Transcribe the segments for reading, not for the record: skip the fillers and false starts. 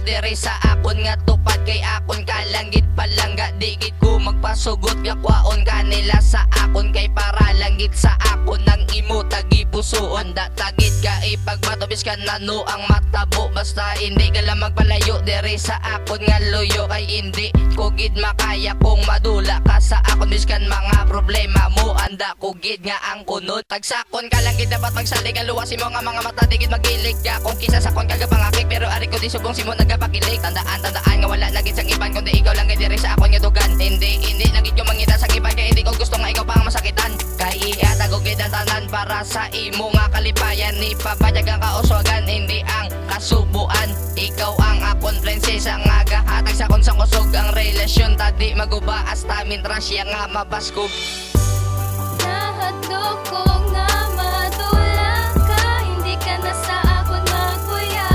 diri sa akon nga tupad kay akon kalanggit palangga digit ko magpasugot nga kwaon kanila sa akon kay para langgit sa akon nang imo tagi pusoon da tagit ka ipagmatobis ka nano ang matabo basta hindi ka lang magpalayo diri sa akon nga luyo kay hindi ko gid makaya kung madula ka sa akon biskan mga problema mo anda ko gid nga ang kunod tagsakon ka lang gid dapat magsalig luwasin mo nga mga mata digid magilig ka kung kisa sa kon kagapangakik pero ari ko di subong simo nagapakilig tandaan nga wala na gid sang iban kundi ikaw lang gid diri sa akon nga dugan hindi na gid ko mangita sa iban kay hindi ko gusto nga ikaw pa ang masakitan kay ihatag ko gid ang tanan para sa imo nga kalipayan ni papayag ang kauswagan hindi ang kasubuan ikaw ang akon prinsesa nga gahatag sa kon sang kusog ang relasyon tadi maguba hasta mintras siya nga mabaskog nahadlok ko nga madula ka hindi ka na sa akon magkuya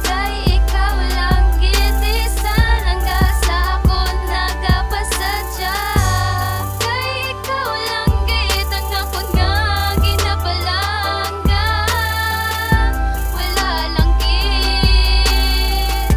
kay ikaw lang gid isa langga sa akon nagapasadya kay ikaw lang gid ang akon nga ginapalangga wala lang gid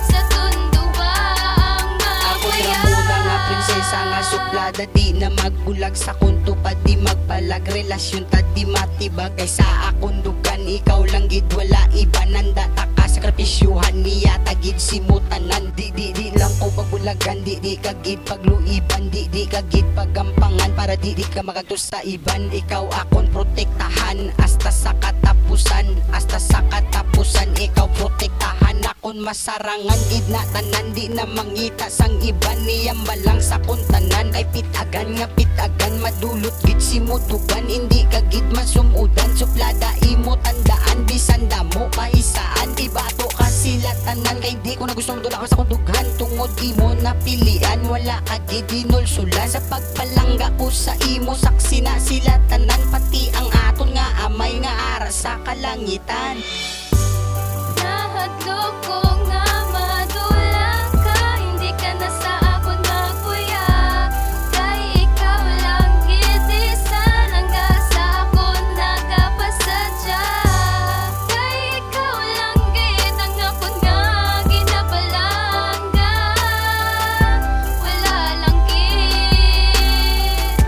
sa tundo ba ang Ako makuya na muna nga prinsesa nga suplada di na magbulag sa kunto pa di magpalag relasyon ta di matibag kay sa akong dugan ikaw lang gid wala iba nanda taka sakripisyuhan niya tagid simutanan di lang ko pagbulagan di ka gid pagluiban di ka gid pagampangan para di ka makagtus sa iban ikaw akon protektahan hasta sa katapusan ikaw protektahan akon masarangan gid na tanan di na mangita sang iban niyang balang sa kuntanan kay pitagan madulot gid simutugan hindi ka gid masumudan suplada imo tandaan bisan damo paisaan ibato ka sila tanan kay di ko na gusto madula ka sa kundugan tungod imo napilian wala ka gid dinulsulan sa pagpalangga ko sa imo saksi na sila tanan pati ang aton nga amay nga ara sa kalangitan nahadlok ko nga madula ka hindi ka na sa akon magkuya kay ikaw lang gid isa langga sa akon nagapasadya kay ikaw lang gid ang akon nga ginapalangga wala lang gid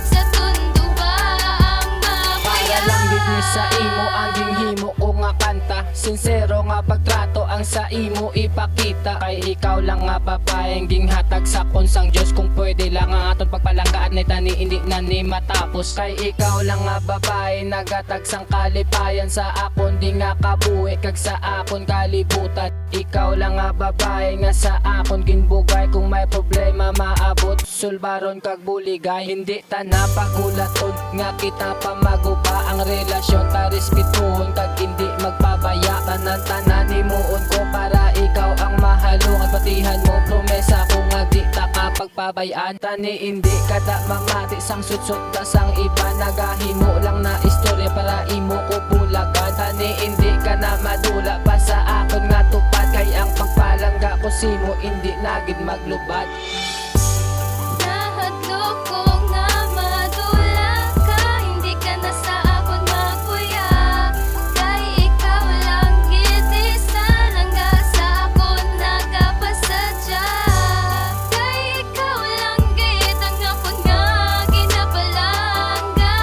sa tundo ba ang Para makuya lang gid ni sa imo ang ginhimo ko nga kanta sincero nga pagtrato ang sa imo ipakita kay ikaw lang nga babaeng ginghatag sa kunsang Dios kung pwede lang ang aton pagpalanggaan ni tani hindi na ni matapos kay ikaw lang nga babae nagatag sang kalipayan sa akon di nga kabuhi kag sa akon kalibutan ikaw lang nga babae nga sa akon ginbugay kung may problema maabot sulbaron kag buligay hindi ta napagulaton nga kita pa maguba ang relasyon ta respetuhon kag hindi magpabaya tanan himuon ko para ikaw ang mahalong at patihan mo promesa ko nga di ta kapagpabayaan tani hindi kada mamati sang sutsot ta sang iba nagahimo lang na istorya para imo ko bulagan tani hindi ka na madula pa sa akon nga tupad kay ang pagpalangga ko simo hindi nagid maglubad nahadlok ko nga madula ka hindi ka na sa akon magkuya kay ikaw lang gid isa langga sa akon nagapasadya kay ikaw lang gid ang akon nga ginapalangga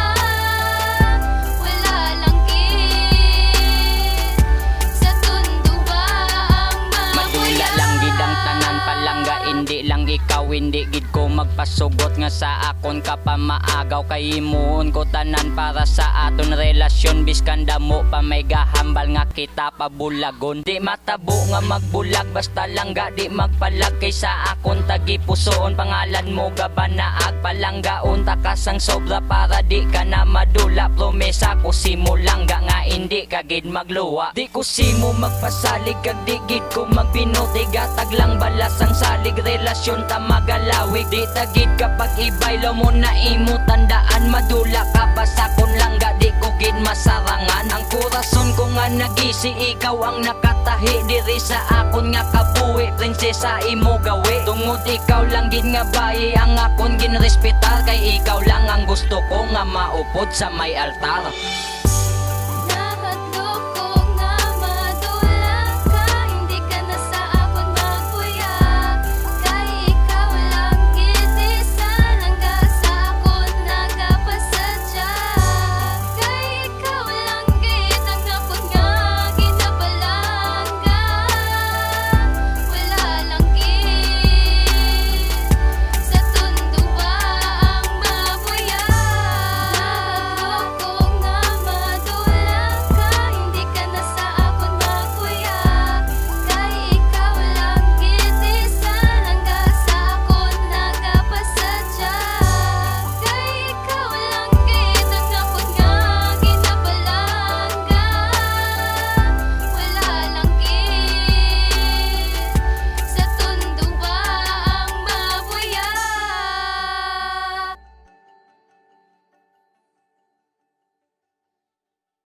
wala lang gid sa tundo ba ang madula lang gid ang tanan palangga hindi lang ikaw hindi gid ko magpasugot nga sa akon ka pa maagaw kay imuon ko tanan para sa aton relasyon biskan damo pa may gahambal nga kita pabulagon di matabo nga magbulag basta langga di magpalag kay sa akon tagi pusoon pangalan mo gabanaag palanggaon ta kasang sobra para di ka na madula promesa ko simo langga nga hindi ka gid magluwa di ko simo magpasalig kag di gid ko magbinuti gatag lang balas ang salig relasyon ta magalawig di tagid kapag ibaylo mo na imo tandaan madula ka pa sa kon langga di ko gid masarangan ang korason ko nga nagisi ikaw ang nakatahi diri sa akon nga kabuhi prinsesa imo gawi tungod ikaw lang gid nga bayi ang akon ginrespetar kay ikaw lang ang gusto ko nga maupod sa may altar